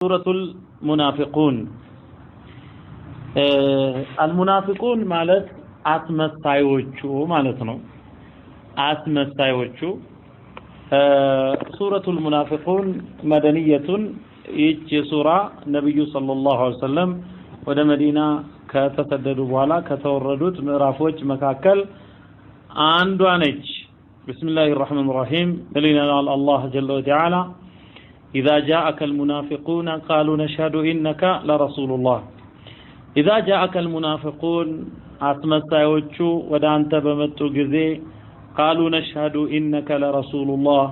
سورة المنافقون المنافقون مالت አስመሳዮቹ ማለት ነው አስመሳዮቹ سورة المنافقون مدنية ይህች ሱራ ነብዩ ሰለላሁ ዐለይሂ ወሰለም ወደ መዲና ከተሰደዱ በኋላ ከተወረዱት ምዕራፎች መካከል አንዷ ነች بسم الله الرحمن الرحيم لنا الله جل وعلا إذا جاءك المنافقون قالوا نشهد إنك لرسول الله إذا جاءك المنافقون أتمسايوچو ودانت بمتو غزي قالوا نشهد إنك لرسول الله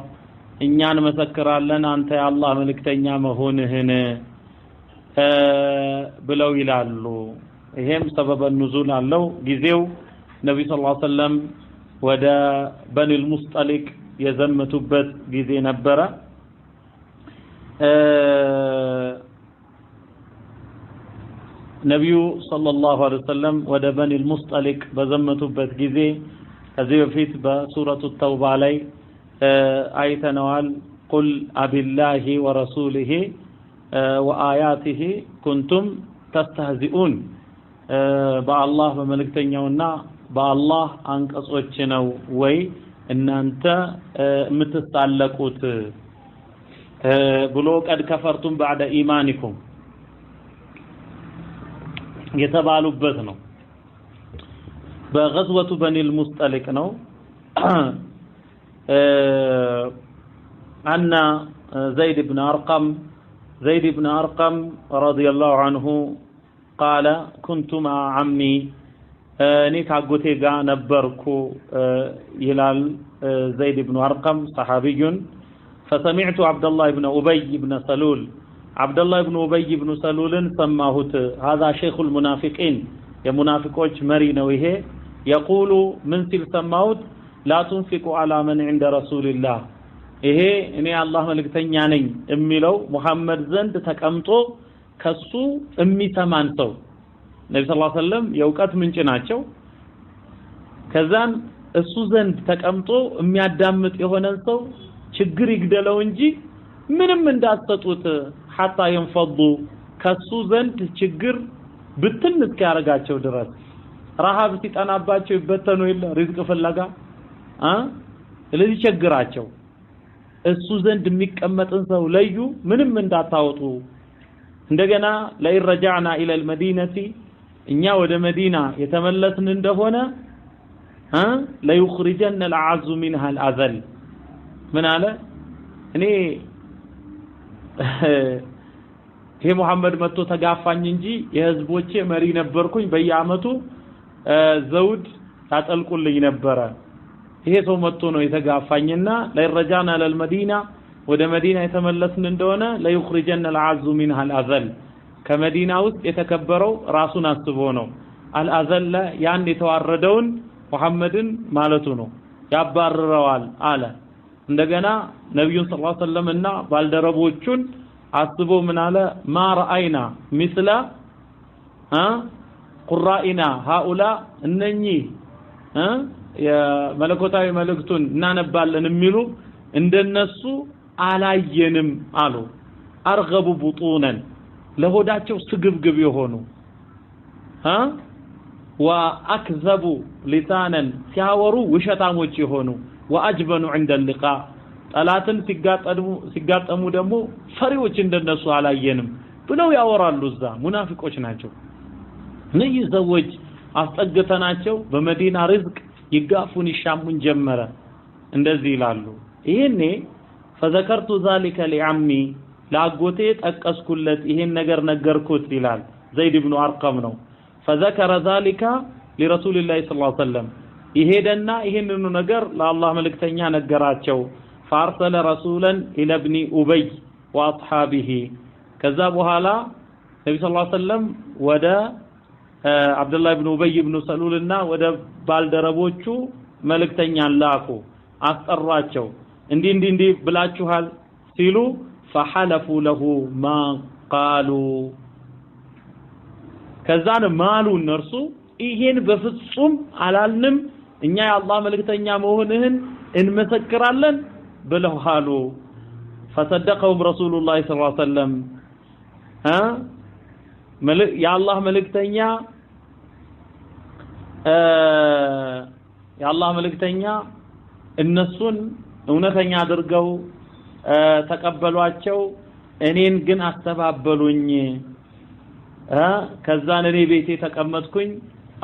إننا نمسكرالن أنت يا الله ملكتኛ መሆንህን ብለው ይላሉ ይሄም ሰበበ ኑዙል አለው ጊዜው ነብዩ ሰለላሁ ዐለይሂ ወሰለም ወደ በኒል ሙስጠሊቅ የዘመቱበት ጊዜ ነበረ ነብዩ ሰለላሁ ዐለይሂ ወሰለም ወደ በኒል ሙስጠሊቅ በዘመቱበት ጊዜ ከዚህ በፊት በሱረቱ ተውባ ላይ አይተነዋል ቁል አቢላሂ ወረሱሊሂ ወአያቲሂ ኩንቱም ተስተህዚኡን በአላህ በመልእክተኛውና በአላህ አንቀጾች ነው ወይ እናንተ የምትሳለቁት ብሎ ቀድ ከፈርቱም بعد ኢማኒኩም የተባሉበት ነው በغزوة بني المصطلق ነው أن زيد بن أرقم رضي الله عنه قال كنت مع عمي እኔ ካጎቴ ጋር ነበርኩ ይላል زيد بن أرقم صحابي فسمعت عبد الله بن أبي بن سلول عبد الله بن أبي بن سلول سماهت هذا شيخ المنافقين يا منافقوች መሪ ነው ይሄ يقول من ሲል ሰማሁት لا تنفقوا على من عند رسول الله ይሄ እኔ አላህ መልእክተኛ ነኝ የሚለው መሐመድ ዘንድ ተቀምጦ ከሱ የሚሰማን ሰው ነብዩ ሰለላሁ ዐለይሂ ወሰለም የውቀት ምንጭ ናቸው ከዛን እሱ ዘንድ ተቀምጦ የሚያዳምጥ የሆነን ሰው ችግር ይግደለው እንጂ ምንም እንዳትሰጡት حتى ينفضوا ከሱ ዘንድ ችግር ብትን እስኪያረጋቸው ድረስ ረሃብ ሲጠናባቸው ይበተኑ ይለ ሪዝቅ ፍለጋ ስለዚህ ችግራቸው እሱ ዘንድ የሚቀመጥን ሰው ለዩ ምንም እንዳታወጡ እንደገና ለይረጃና ኢለ المدينه እኛ ወደ መዲና የተመለስን እንደሆነ ለይخرجن العز منها الاذل ምን አለ እኔ ይሄ መሐመድ መጥቶ ተጋፋኝ እንጂ የህዝቦቼ መሪ ነበርኩኝ በየአመቱ ዘውድ ታጠልቁልኝ ነበር ይሄ ሰው መጥቶ ነው የተጋፋኝና ለይረጃና ለልመዲና ወደ መዲና የተመለስን እንደሆነ ለይخرجن العز منها الاذل ከመዲና ውስጥ የተከበረው ራሱን አስቦ ነው አልአዘለ ያን የተዋረደውን መሐመድን ማለቱ ነው ያባረረዋል አለ እንደገና ነብዩን ሰለላሁ ዐለይሂ ወሰለም እና ባልደረቦቹን አስቦ ምን አለ ማ ረአይና ምስላ ቁራኢና هؤلاء እነኚህ የመለኮታዊ መልእክቱን እናነባለን የሚሉ እንደነሱ አላየንም አሉ አርገቡ ቡጡነን ለሆዳቸው ስግብግብ የሆኑ ወአክዘቡ ሊሳነን ሲያወሩ ውሸታሞች የሆኑ ወአጅበኑ عند اللقاء ጠላትን ሲጋጠሙ ደግሞ ፈሪዎች እንደነሱ አላየንም ብለው ያወራሉ እዛ ሙናፊቆች ናቸው እነዚህ ሰዎች አስጠግተናቸው በመዲና ርዝቅ ይጋፉን ይሻሙን ጀመረ እንደዚህ ይላሉ ይሄኔ فذكرت ذلك لعمي ላጎቴ ጠቀስኩለት ይሄን ነገር ነገርኩት ይላል ዘይድ ኢብኑ አርቀም ነው فذكر ذلك لرسول الله صلى الله عليه وسلم ይሄደና ይሄንኑ ነገር ለአላህ መልእክተኛ ነገራቸው فارسل رسولا الى ابن ابي واصحابه ከዛ በኋላ ነብዩ ሰለላሁ ዐለይሂ ወሰለም ወደ አብዱላህ ኢብኑ ኡበይ ኢብኑ ሰሉልና ወደ ባልደረቦቹ መልእክተኛን ላኩ አስጠሯቸው እንዲህ ብላችኋል ሲሉ فحلفوا له ما قالوا ከዛን ማሉ እነርሱ ይሄን በፍጹም አላልንም እኛ የአላህ መልእክተኛ መሆንህን እንመሰክራለን ብለው አሉ فصدقهم رسول الله صلى الله عليه وسلم የአላህ መልእክተኛ እነሱን እውነተኛ አድርገው ተቀበሏቸው እኔን ግን አስተባበሉኝ ከዛን እኔ ቤቴ ተቀመጥኩኝ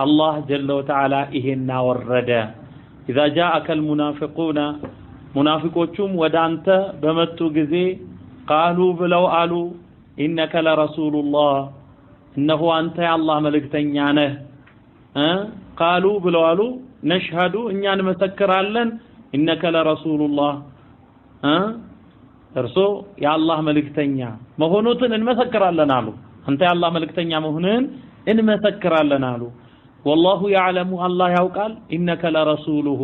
الله جل وتعالى ይሄን አወረደ اذا جاءك المنافقون منافقዎቹም ወዳንተ በመጡ ጊዜ قالوا ብለው አሉ انك لرسول الله انه انت يا الله መልእክተኛ ነህ قالوا ብለው አሉ نشهد እኛ እንመሰክራለን انك لرسول الله እርሶ የአላህ መልእክተኛ መሆኑን እንመሰክራለን አሉ አንተ የአላህ መልእክተኛ መሆኑን እንመሰክራለን አሉ والله يعلم الله ያውቃል انك لرسوله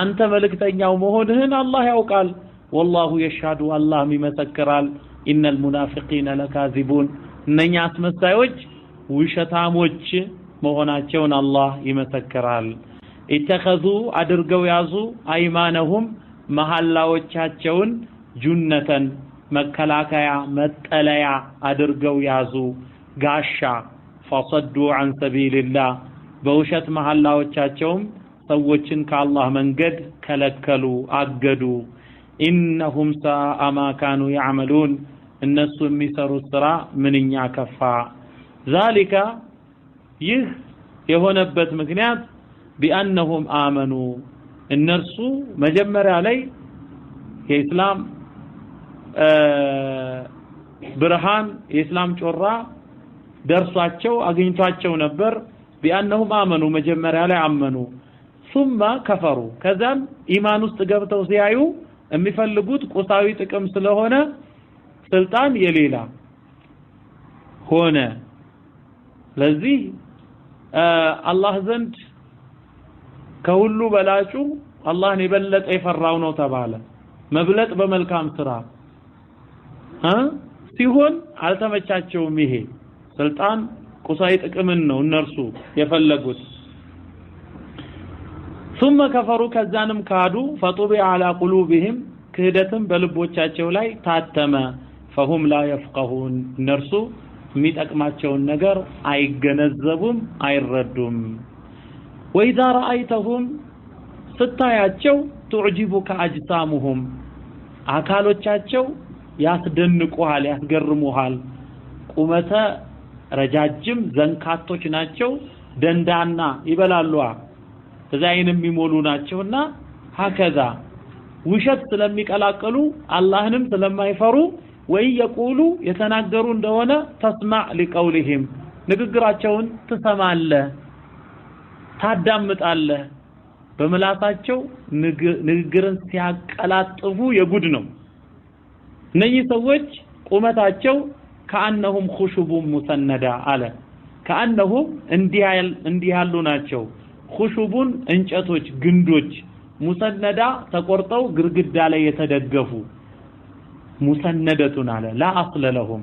አንተ መልእክተኛው መሆኑን አላህ ያውቃል والله يشهد الله ይመሰክራል ان المنافقين لكاذبون እነኛ አስመሳዮች ውሸታሞች መሆናቸውን አላህ ይመሰክራል اتخذوا አድርገው ያዙ አይማነሁም መሐላዎቻቸውን ጁነተን መከላከያ መጠለያ አድርገው ያዙ ጋሻ فصدوا عن سبيل الله በውሸት መሐላዎቻቸውም ሰዎችን ከአላህ መንገድ ከለከሉ አገዱ إنهم ساء ما كانوا يعملون እነሱ የሚሰሩት ስራ ምንኛ ከፋ ذلك ይህ የሆነበት ምክንያት بأنهم آمنوا እነርሱ መጀመሪያ ላይ የእስላም ብርሃን የእስላም ጮራ ደርሷቸው አግኝቷቸው ነበር بأنهم آمنوا መጀመሪያ ላይ አመኑ ثم كفروا ከዛም ኢማን ውስጥ ገብተው ሲያዩ የሚፈልጉት ቁሳዊ ጥቅም ስለሆነ ስልጣን የሌላ ሆነ ለዚህ አላህ ዘንድ ከሁሉ በላጩ አላህን የበለጠ የፈራው ነው ተባለ መብለጥ በመልካም ስራ ሲሆን አልተመቻቸውም ይሄ ስልጣን ቁሳዊ ጥቅምን ነው እነርሱ የፈለጉት ثم كفروا كذانم كادوا فطبع على قلوبهم ክህደትም በልቦቻቸው ላይ ታተመ فهم لا يفقهون እነርሱ የሚጠቅማቸውን ነገር አይገነዘቡም አይረዱም وإذا رأيتهم ስታያቸው تعجبك أجسامهم አካሎቻቸው ያስደንቁሃል ያስገርሙሃል ቁመተ ረጃጅም ዘንካቶች ናቸው ደንዳና ይበላሉ ተዛይንም የሚሞሉ ናቸውና ሀከዛ ውሸት ስለሚቀላቀሉ አላህንም ስለማይፈሩ ወይ የቁሉ የተናገሩ እንደሆነ ተስማዕ لقولهم ንግግራቸውን ትሰማለህ ታዳምጣለህ በመላሳቸው ንግግርን ሲያቀላጥፉ የጉድ ነው እነዚህ ሰዎች ቁመታቸው كأنهم خشب مسندة على كأنهم እንዲህ ያሉ ናቸው خشبون እንጨቶች ግንዶች مسندة ተቆርጠው ግርግዳ ላይ የተደገፉ مسندة على لا أصل لهم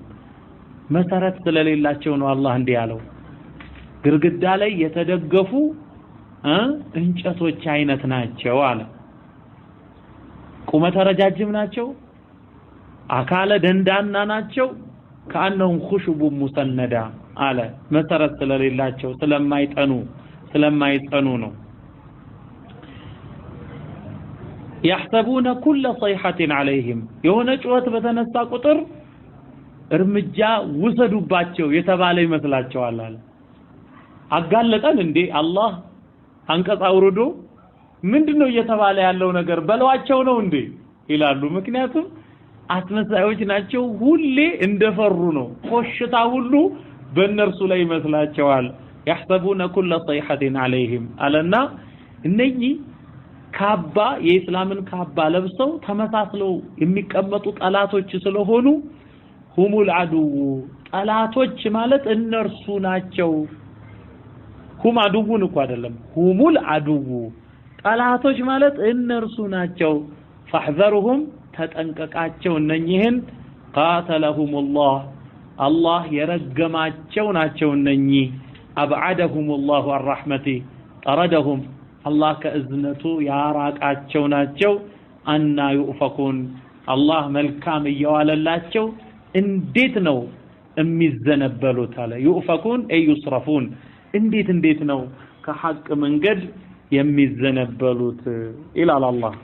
መሰረት ስለሌላቸው ነው አላህ እንዲህ ያለው ግርግዳ ላይ የተደገፉ እንጨቶች አይነት ናቸው አለ ቁመተ ረጃጅም ናቸው አካለ ደንዳና ናቸው كأنهم خشب مسندة على መሰረት ስለሌላቸው ስለማይጠኑ ነው يحسبون كل صيحة عليهم የሆነ ጩኸት በተነሳ ቁጥር እርምጃ ወሰዱባቸው የተባለ ይመስላቸዋል አለ አጋለጠን እንዴ አላህ አንቀጽ አውርዶ ምንድነው እየተባለ ያለው ነገር በለዋቸው ነው እንዴ ይላሉ ምክንያቱም አስመሳዮች ናቸው ሁሌ እንደፈሩ ነው ኮሽታ ሁሉ በእነርሱ ላይ ይመስላቸዋል يحسبون كل صيحة عليهم አለና እነኚህ ካባ የእስላምን ካባ ለብሰው ተመሳስለው የሚቀመጡ ጠላቶች ስለሆኑ هم العدو ጠላቶች ማለት እነርሱ ናቸው هم عدوون እኮ አይደለም هم العدو ጠላቶች ማለት እነርሱ ናቸው فاحذرهم ተጠንቀቃቸው እነኚህን قاتلهم الله الله የረገማቸው ናቸው እነኚህ أبعدهم الله عن رحمته طردهم الله كأذنته ያራቃቸው ናቸው أن يؤفكون الله መልካም እየዋለላቸው እንዴት ነው የሚዘነበሉት አለ يؤفكون أي يصرفون እንዴት ነው ከሐቅ መንገድ የሚዘነበሉት ኢላላ አላህ